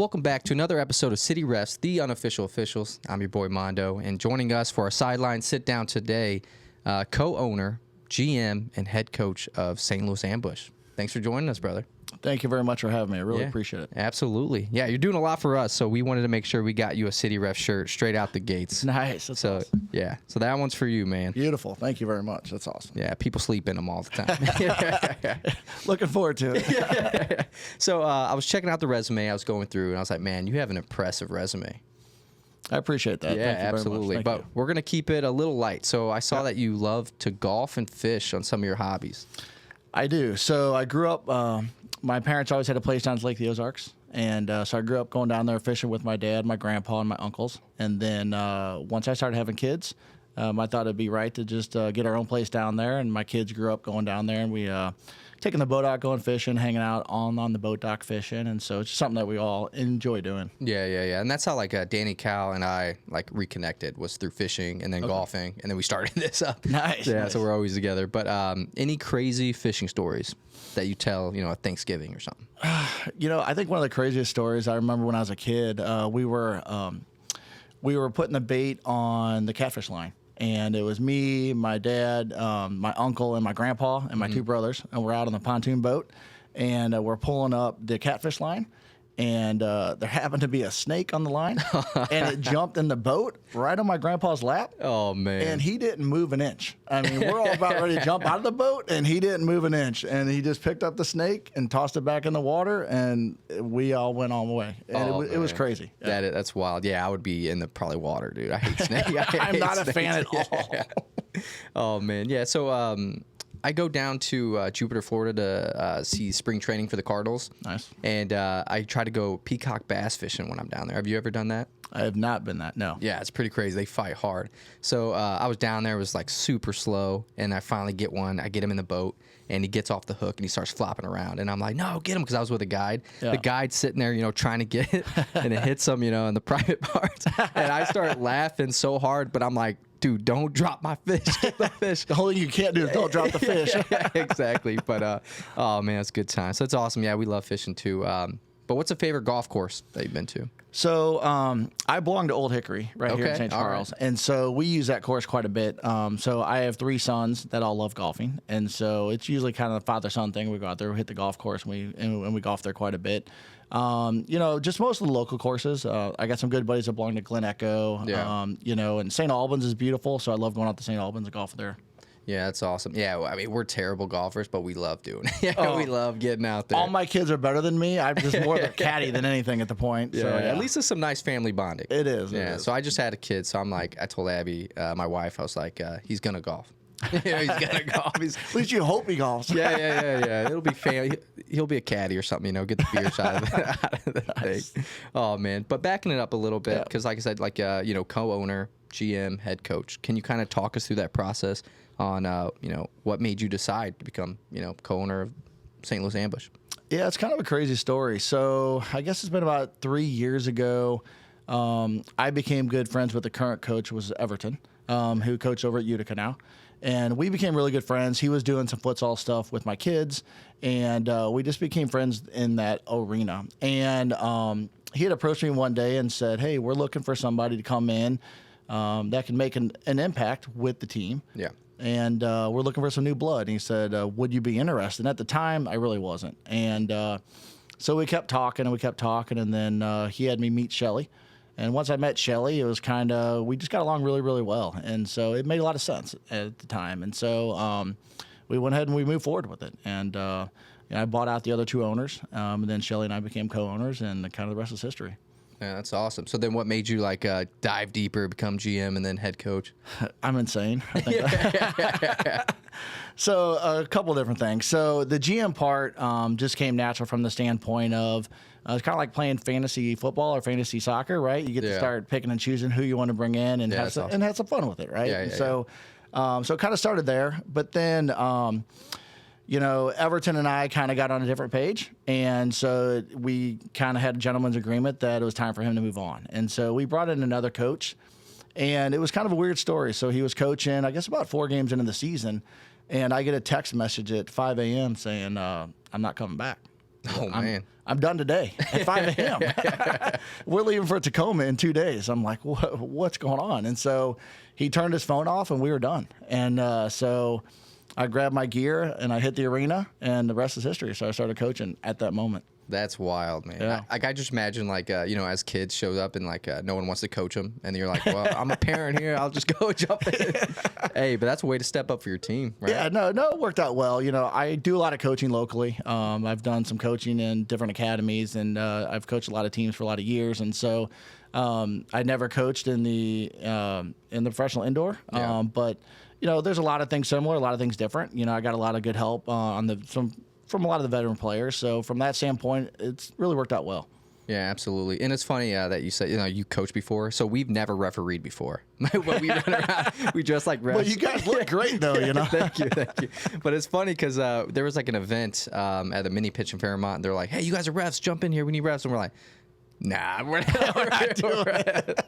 Welcome back to another episode of City REFS, the unofficial officials. I'm your boy Mondo, and joining us for our Sideline Sit-Down today, co-owner, GM, and head coach of St. Louis Ambush. Thanks for joining us, brother. Thank you very much for having me. I really appreciate it. Absolutely. Yeah, you're doing a lot for us, so we wanted to make sure we got you a City REFS shirt straight out the gates. Nice. That's awesome. Yeah, so that one's for you, man. Beautiful. Thank you very much. That's awesome. Yeah, people sleep in them all the time. Looking forward to it. So I was checking out the resume I was going through, and I was like, man, you have an impressive resume. I appreciate that. Yeah, Thank you absolutely. Very much. But we're going to keep it a little light. So I saw that you love to golf and fish on some of your hobbies. I do. So I grew up, my parents always had a place down at Lake the Ozarks. And so I grew up going down there fishing with my dad, my grandpa, and my uncles. And then once I started having kids, I thought it'd be right to just get our own place down there. And my kids grew up going down there, and we taking the boat out, going fishing, hanging out on the boat dock fishing. And so it's just something that we all enjoy doing. Yeah. And that's how like Danny, Cal, and I like reconnected, was through fishing and then golfing, and then we started this up. Nice. Yeah, nice. so we're always together. But any crazy fishing stories that you tell, at Thanksgiving or something? I think one of the craziest stories I remember when I was a kid, we were putting the bait on the catfish line. And it was me, my dad, my uncle, and my grandpa, and my two brothers. And we're out on the pontoon boat, and we're pulling up the catfish line. And there happened to be a snake on the line, and it jumped in the boat right on my grandpa's lap. Oh, man. And he didn't move an inch. I mean, we're all about ready to jump out of the boat, and he didn't move an inch. And he just picked up the snake and tossed it back in the water, and we all went on the way. And it was crazy. Yeah. That's wild. Yeah, I would be in the probably water, dude. I hate snakes. I'm not a fan at all. Yeah. Oh, man. Yeah, so I go down to Jupiter, Florida to see spring training for the Cardinals. Nice. And I try to go peacock bass fishing when I'm down there. Have you ever done that? I have not been that, no. Yeah, it's pretty crazy. They fight hard. So I was down there. It was like super slow, and I finally get one. I get him in the boat, and he gets off the hook, and he starts flopping around. And I'm like, no, get him, because I was with a guide. Yeah. The guide's sitting there, trying to get it, and it hits him, in the private parts. And I start laughing so hard, but I'm like, dude, don't drop my fish. Get the fish. The whole thing you can't do is don't drop the fish. Yeah, exactly. But, oh, man, it's a good time. So it's awesome. Yeah, we love fishing, too. But what's a favorite golf course that you've been to? So I belong to Old Hickory here in St. Charles. Right. And so we use that course quite a bit. So I have 3 sons that all love golfing. And so it's usually kind of the father-son thing. We go out there, we hit the golf course, and we golf there quite a bit. Just most of the local courses. I got some good buddies that belong to Glen Echo. Yeah. And St. Albans is beautiful. So I love going out to St. Albans and golfing there. Yeah, that's awesome. Yeah, I mean, we're terrible golfers, but we love doing it. We love getting out there. All my kids are better than me. I'm just more of a caddy than anything at the point. Yeah, so, at least it's some nice family bonding. It is. Yeah, so I just had a kid, so I'm like, I told Abby, my wife, I was like, he's going to golf. He's going to golf. At least you hope he golfs. Yeah. It'll be family. He'll be a caddy or something, get the beers out of the nice. thing. Oh, man. But backing it up a little bit, because like I said, co-owner, GM, head coach, can you kind of talk us through that process on, what made you decide to become, co-owner of St. Louis Ambush? Yeah, it's kind of a crazy story. So I guess it's been about 3 years ago. I became good friends with the current coach, was Everton, who coached over at Utica now. And we became really good friends. He was doing some futsal stuff with my kids, and we just became friends in that arena. And he had approached me one day and said, hey, we're looking for somebody to come in that can make an impact with the team. Yeah. And we're looking for some new blood. And he said, would you be interested? And at the time, I really wasn't. And so we kept talking, and then he had me meet Shelly. And once I met Shelly, it was kind of, we just got along really, really well. And so it made a lot of sense at the time. And so we went ahead and we moved forward with it. And I bought out the other 2 owners. And then Shelly and I became co-owners, and kind of the rest is history. Yeah, that's awesome. So then what made you dive deeper, become GM, and then head coach? I'm insane. I think. So a couple different things. So the GM part just came natural from the standpoint of it's kind of like playing fantasy football or fantasy soccer, right? You get to start picking and choosing who you want to bring in and have some fun with it, right? So it kind of started there. But then Everton and I kind of got on a different page. And so we kind of had a gentleman's agreement that it was time for him to move on. And so we brought in another coach. And it was kind of a weird story. So he was coaching, I guess, about 4 games into the season. And I get a text message at 5 a.m. saying, I'm not coming back. Oh, man. I'm done today at 5 a.m. We're leaving for Tacoma in 2 days. I'm like, what's going on? And so he turned his phone off, and we were done. And so I grabbed my gear, and I hit the arena, and the rest is history. So I started coaching at that moment. That's wild, man. Yeah. I just imagine, like, as kids shows up and, like, no one wants to coach them. And you're like, well, I'm a parent here. I'll just go jump in. Hey, but that's a way to step up for your team, right? Yeah, no, it worked out well. I do a lot of coaching locally. I've done some coaching in different academies, and I've coached a lot of teams for a lot of years. And so I never coached in the professional indoor. Yeah. But, there's a lot of things similar, a lot of things different. I got a lot of good help from a lot of the veteran players. So from that standpoint, it's really worked out well. Yeah, absolutely. And it's funny that you said, you coached before. So we've never refereed before. When we run around, we dress like refs. Well, you guys look great, though, Thank you. But it's funny because there was like an event at a mini pitch in Fairmont. And they're like, hey, you guys are refs. Jump in here. We need refs. And we're like, nah, we're not doing it.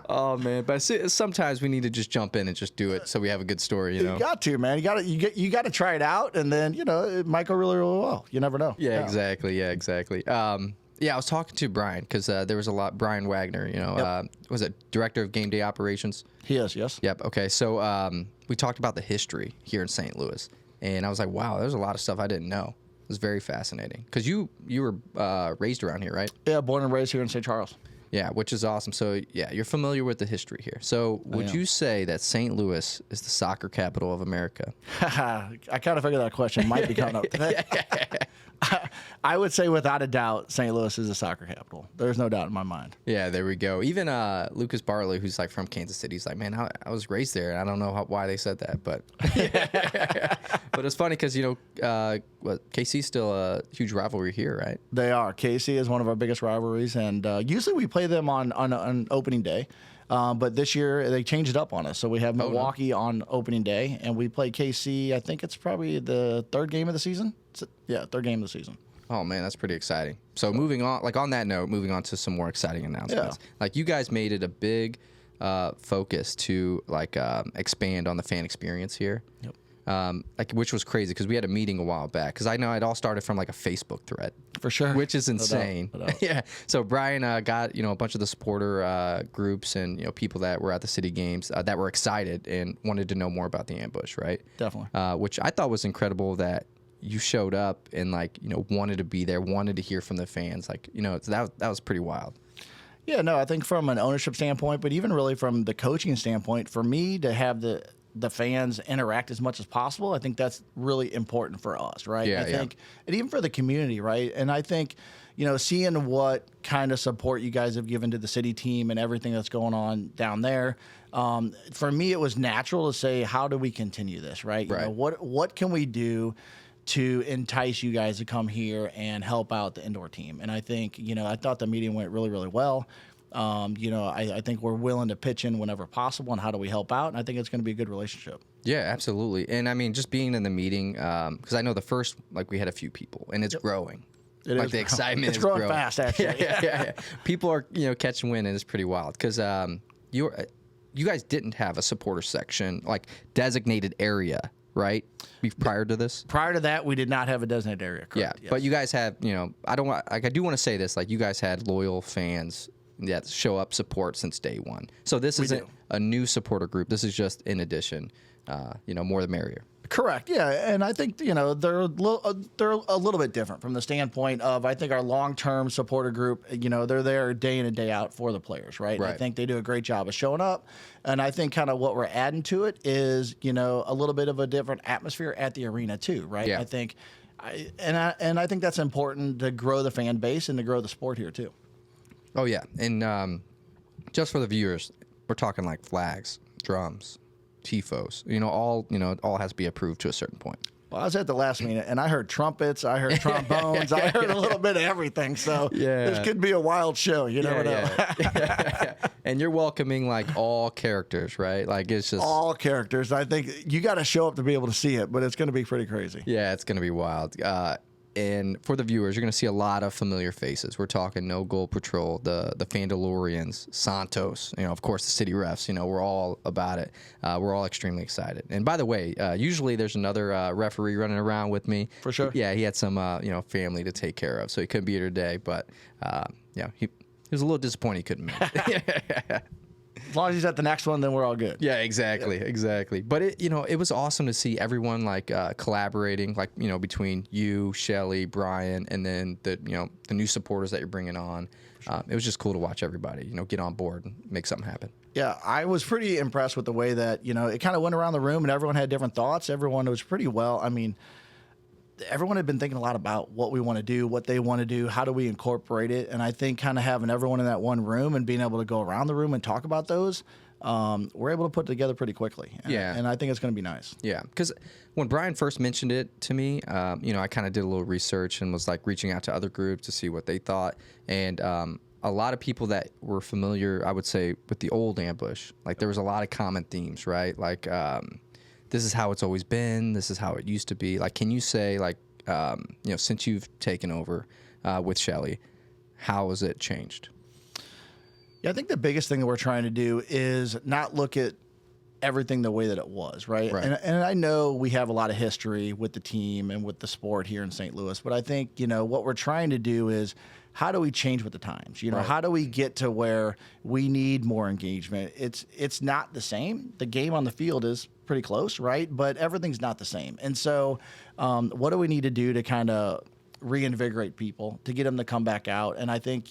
Oh man, but sometimes we need to just jump in and just do it so we have a good story. You got to, man. You got to try it out, and then it might go really, really well. You never know. Yeah, exactly. Yeah, exactly. I was talking to Brian because there was a lot. Brian Wagner, Yep. Was it director of game day operations? He is, yes. Yep. Okay, so we talked about the history here in St. Louis, and I was like, wow, there's a lot of stuff I didn't know. It was very fascinating because you were raised around here, right? Yeah, born and raised here in St. Charles. Yeah, which is awesome. So, yeah, you're familiar with the history here. So, would you say that St. Louis is the soccer capital of America? I kind of figured that question might be coming up. I would say without a doubt, St. Louis is a soccer capital. There's no doubt in my mind. Yeah, there we go. Even Lucas Barlow, who's like from Kansas City, he's like, man, I was raised there, and I don't know why they said that, but but it's funny because KC's still a huge rivalry here, right? They are. KC is one of our biggest rivalries, and usually we play them on opening day. But this year they changed it up on us. So we have Milwaukee on opening day, and we play KC. I think it's probably the third game of the season. Third game of the season. Oh man, that's pretty exciting. So moving on, on that note, moving on to some more exciting announcements. Yeah. Like you guys made it a big focus to expand on the fan experience here. Yep. Which was crazy because we had a meeting a while back because I know it all started from a Facebook thread. For sure. Which is insane. No doubt. Yeah. So Brian got, a bunch of the supporter groups and, people that were at the city games that were excited and wanted to know more about the ambush, right? Definitely. Which I thought was incredible that you showed up and wanted to be there, wanted to hear from the fans. That was pretty wild. Yeah, no, I think from an ownership standpoint, but even really from the coaching standpoint, for me to have the fans interact as much as possible, I think that's really important for us, right? Yeah, I think, and even for the community, right? And I think, seeing what kind of support you guys have given to the city team and everything that's going on down there, for me, it was natural to say, how do we continue this, right? Right. What can we do to entice you guys to come here and help out the indoor team? And I think, I thought the meeting went really, really well. I think we're willing to pitch in whenever possible, and how do we help out? And I think it's going to be a good relationship. Yeah, absolutely. And I mean, just being in the meeting, because I know the first, we had a few people, and it's growing. It is the excitement it's is growing fast, actually. Yeah. People are, catching wind, and it's pretty wild because you guys didn't have a supporter section, designated area, right? Prior to this? Prior to that, we did not have a designated area, correct? Yeah, yes. But you guys have, I do want to say this, you guys had loyal fans that show up, support since day one. So this isn't a new supporter group. This is just in addition, more the merrier. Correct. Yeah, and I think they're a little bit different from the standpoint of, I think our long-term supporter group, they're there day in and day out for the players, right? I think they do a great job of showing up, and I think kind of what we're adding to it is a little bit of a different atmosphere at the arena too, right? Yeah. I think, I think that's important to grow the fan base and to grow the sport here too. Oh yeah, and just for the viewers, we're talking flags, drums, tifos. All has to be approved to a certain point. Well, I was at the last minute, and I heard trumpets, I heard trombones, I heard a little bit of everything. So this could be a wild show. You never know. And you're welcoming all characters, right? It's just all characters. I think you got to show up to be able to see it, but it's going to be pretty crazy. Yeah, it's going to be wild. and for the viewers, you're going to see a lot of familiar faces. We're talking No Goal Patrol, the Fandalorians, Santos, of course, the City Refs. We're all about it. We're all extremely excited. And by the way, usually there's another referee running around with me. For sure. Yeah, he had some, family to take care of, so he couldn't be here today. But, he was a little disappointed he couldn't make it. As long as he's at the next one, then we're all good. Yeah, exactly. But it was awesome to see everyone collaborating, between you, Shelly, Brian, and then the new supporters that you're bringing on. Sure. It was just cool to watch everybody, get on board and make something happen. Yeah, I was pretty impressed with the way that it kind of went around the room and everyone had different thoughts. Everyone was pretty well. I mean, everyone had been thinking a lot about what we want to do, what they want to do, how do we incorporate it. And I think kind of having everyone in that one room and being able to go around the room and talk about those, we're able to put it together pretty quickly. And I think it's going to be nice. Yeah, because when Brian first mentioned it to me, I kind of did a little research and was reaching out to other groups to see what they thought. And a lot of people that were familiar, I would say, with the old ambush, there was a lot of common themes, right? This is how it's always been. This is how it used to be. Can you say, since you've taken over with Shelly, how has it changed? Yeah, I think the biggest thing that we're trying to do is not look at everything the way that it was, right? And I know we have a lot of history with the team and with the sport here in St. Louis, but I think, what we're trying to do is how do we change with the times? How do we get to where we need more engagement? It's not the same. The game on the field is pretty close, right? But everything's not the same. And so what do we need to do to kind of reinvigorate people, to get them to come back out? And I think,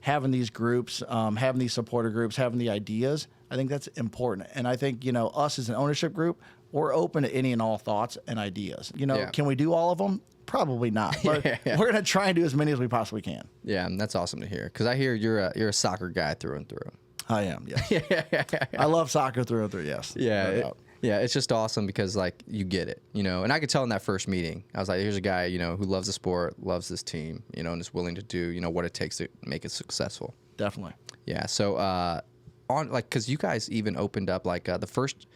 having these groups, having these supporter groups, having the ideas, I think that's important. And I think, us as an ownership group, we're open to any and all thoughts and ideas. Can we do all of them? Probably not, but we're going to try and do as many as we possibly can. Yeah, and that's awesome to hear, because I hear you're a soccer guy through and through. I am, yes. I love soccer through and through, yes. Yeah, it's just awesome because you get it, and I could tell in that first meeting, I was like, here's a guy, who loves the sport, loves this team, and is willing to do, what it takes to make it successful. Definitely. Yeah. So because you guys even opened up the first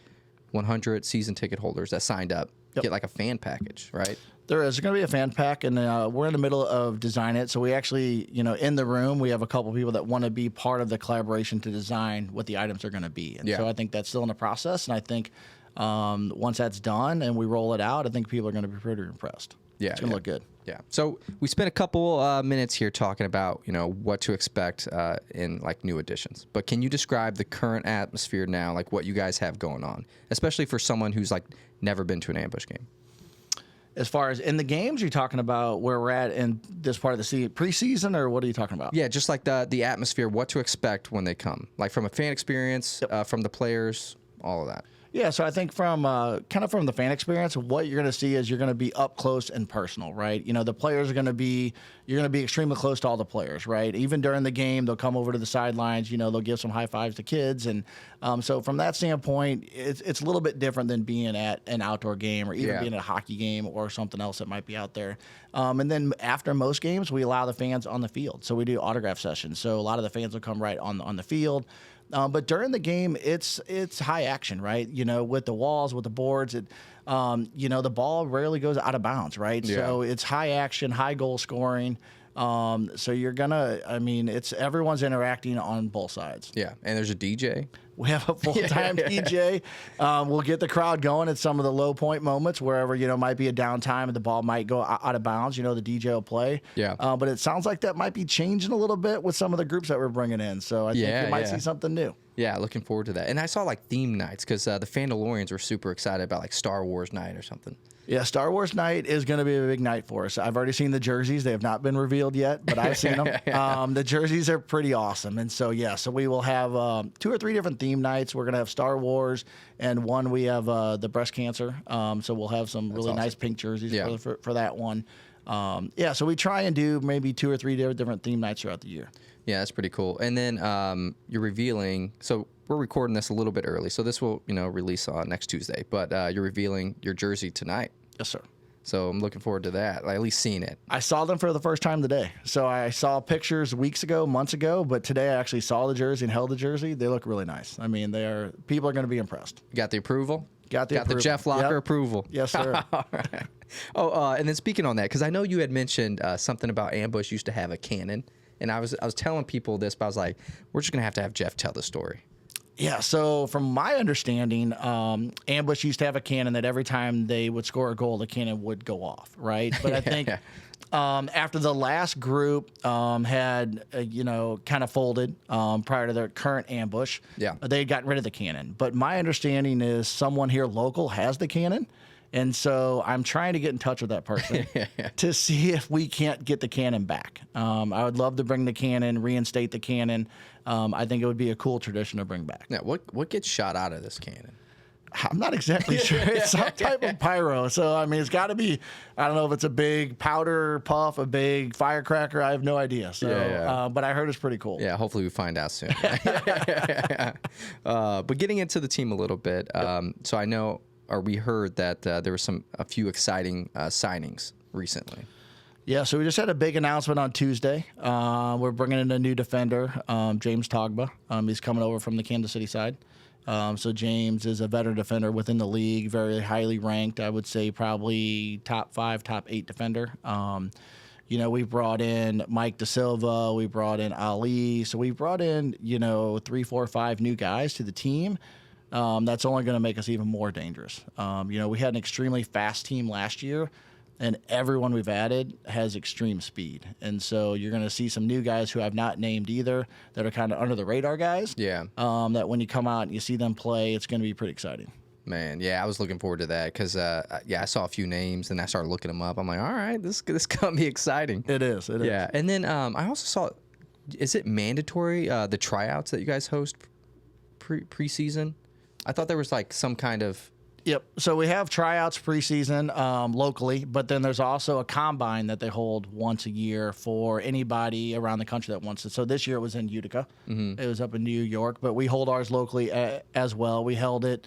100 season ticket holders that signed up get a fan package, right? There's going to be a fan pack, and we're in the middle of designing it. So we actually, in the room, we have a couple people that want to be part of the collaboration to design what the items are going to be. And so I think that's still in the process. And I think once that's done and we roll it out, I think people are going to be pretty impressed. Yeah, it's going to look good. Yeah. So we spent a couple minutes here talking about, what to expect in new additions. But can you describe the current atmosphere now, what you guys have going on, especially for someone who's never been to an ambush game? As far as in the games, you're talking about where we're at in this part of the preseason, or what are you talking about? Yeah, just the atmosphere, what to expect when they come, from a fan experience, from the players, all of that. Yeah, so I think from kind of from the fan experience, what you're going to see is you're going to be up close and personal, right? The players are going to be, you're going to be extremely close to all the players, right? Even during the game, they'll come over to the sidelines, they'll give some high fives to kids. And so from that standpoint, it's a little bit different than being at an outdoor game or even being at a hockey game or something else that might be out there. And then after most games, we allow the fans on the field. So we do autograph sessions. So a lot of the fans will come right on the field. But during the game, it's high action, right? With the walls, with the boards, the ball rarely goes out of bounds, right? Yeah. So it's high action, high goal scoring. So you're gonna, everyone's interacting on both sides. Yeah, and there's a DJ. We have a full-time DJ. We'll get the crowd going at some of the low point moments, wherever, might be a downtime and the ball might go out of bounds. The DJ will play. Yeah. But it sounds like that might be changing a little bit with some of the groups that we're bringing in. So I think you might see something new. Yeah, looking forward to that. And I saw theme nights because the Fandalorians were super excited about Star Wars night or something. Yeah, Star Wars night is going to be a big night for us. I've already seen the jerseys. They have not been revealed yet, but I've seen them. The jerseys are pretty awesome. And so, so we will have 2 or 3 different theme nights. We're going to have Star Wars, and one we have the breast cancer. So we'll have some really nice pink jerseys for that one. So we try and do maybe 2 or 3 different theme nights throughout the year. Yeah, that's pretty cool. And then you're revealing, so we're recording this a little bit early, so this will, release on next Tuesday, but you're revealing your jersey tonight. Yes, sir. So I'm looking forward to that, at least seeing it. I saw them for the first time today. So I saw pictures months ago, but today I actually saw the jersey and held the jersey. They look really nice. People are going to be impressed. You got the approval? Got the approval. Jeff Locker approval. Yes, sir. All right. Oh, and then speaking on that, because I know you had mentioned something about Ambush used to have a cannon, and I was telling people this, but I was like, we're just gonna have to have Jeff tell the story. Yeah, so from my understanding, Ambush used to have a cannon that every time they would score a goal, the cannon would go off, right? But I think after the last group had, kind of folded prior to their current Ambush, they had gotten rid of the cannon. But my understanding is someone here local has the cannon. And so I'm trying to get in touch with that person to see if we can't get the cannon back. I would love to bring the cannon, reinstate the cannon. I think it would be a cool tradition to bring back. Now, what gets shot out of this cannon? I'm not exactly sure. It's some type of pyro. So, I mean, it's got to be, I don't know if it's a big powder puff, a big firecracker. I have no idea. So, but I heard it's pretty cool. Yeah, hopefully we find out soon. But getting into the team a little bit, so I know, or we heard that there were a few exciting signings recently. Yeah, so we just had a big announcement on Tuesday. We're bringing in a new defender, James Togba. He's coming over from the Kansas City side. So James is a veteran defender within the league, very highly ranked. I would say probably top 5, top 8 defender. We brought in Mike Da Silva. We brought in Ali. So we brought in, 3, 4, 5 new guys to the team. That's only going to make us even more dangerous. We had an extremely fast team last year, and everyone we've added has extreme speed. And so you're going to see some new guys who I've not named either that are kind of under the radar guys. Yeah. That when you come out and you see them play, it's going to be pretty exciting. Man, yeah, I was looking forward to that because, I saw a few names and I started looking them up. I'm like, all right, this going to be exciting. It is. Yeah, and then I also saw, is it mandatory, the tryouts that you guys host preseason? I thought there was like some kind of... Yep. So we have tryouts preseason locally, but then there's also a combine that they hold once a year for anybody around the country that wants it. So this year it was in Utica. Mm-hmm. It was up in New York, but we hold ours locally as well. We held it,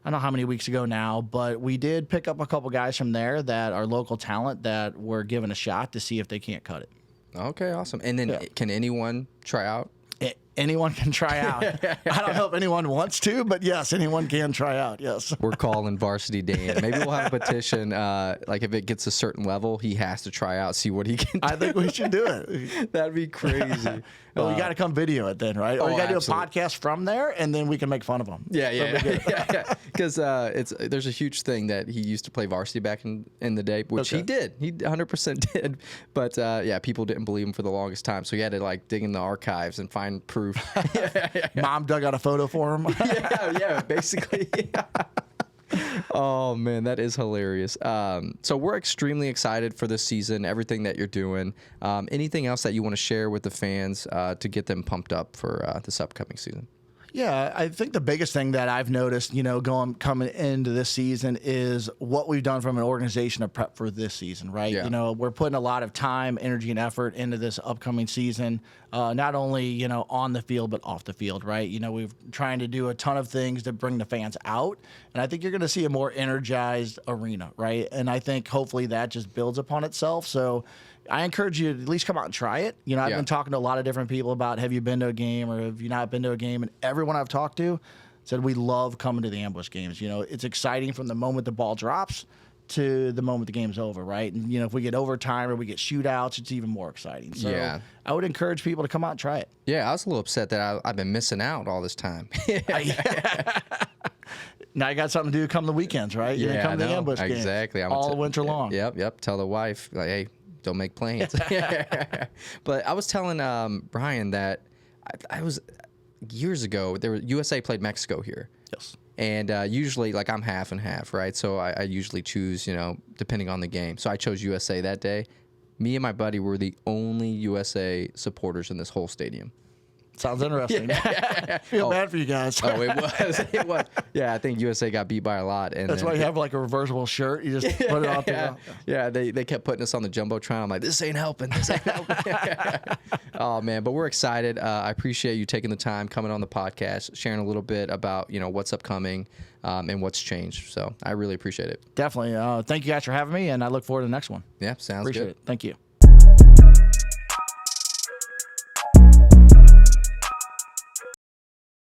I don't know how many weeks ago now, but we did pick up a couple guys from there that are local talent that were given a shot to see if they can't cut it. Okay, awesome. And then can anyone try out? Anyone can try out. I don't know if anyone wants to, but yes, anyone can try out. Yes. We're calling Varsity Dan. Maybe we'll have a petition. Like if it gets a certain level, he has to try out, see what he can do. I think we should do it. That'd be crazy. Well, you got to come video it then, right? Or you got to do a podcast from there, and then we can make fun of them. Yeah. Because there's a huge thing that he used to play varsity back in the day, which he did. He 100% did. But people didn't believe him for the longest time, so he had to like dig in the archives and find proof. Mom dug out a photo for him. Basically. Oh man, that is hilarious. So we're extremely excited for this season, everything that you're doing. Anything else that you want to share with the fans to get them pumped up for this upcoming season? Yeah, I think the biggest thing that I've noticed, coming into this season is what we've done from an organization to prep for this season, right? Yeah. We're putting a lot of time, energy, and effort into this upcoming season, not only, on the field, but off the field, right? We're trying to do a ton of things to bring the fans out, and I think you're going to see a more energized arena, right? And I think hopefully that just builds upon itself. So I encourage you to at least come out and try it. I've been talking to a lot of different people about, have you been to a game or have you not been to a game? And everyone I've talked to said, we love coming to the Ambush games. It's exciting from the moment the ball drops to the moment the game's over, right? And, if we get overtime or we get shootouts, it's even more exciting. So I would encourage people to come out and try it. Yeah, I was a little upset that I've been missing out all this time. Now you got something to do come the weekends, right? Come to the Ambush games. Exactly. All winter long. Yep. Tell the wife, like, hey, don't make plans. But I was telling Brian that I was years ago. USA played Mexico here. Yes. And usually, like, I'm half and half, right? So I usually choose, depending on the game. So I chose USA that day. Me and my buddy were the only USA supporters in this whole stadium. Sounds interesting. Feel bad for you guys. It was. Yeah, I think USA got beat by a lot. And that's why you have like a reversible shirt. You just put it on there. Yeah, they kept putting us on the Jumbotron. I'm like, this ain't helping. Oh, man, but we're excited. I appreciate you taking the time, coming on the podcast, sharing a little bit about, what's upcoming and what's changed. So I really appreciate it. Definitely. Thank you guys for having me, and I look forward to the next one. Yeah, sounds appreciate good. It. Thank you.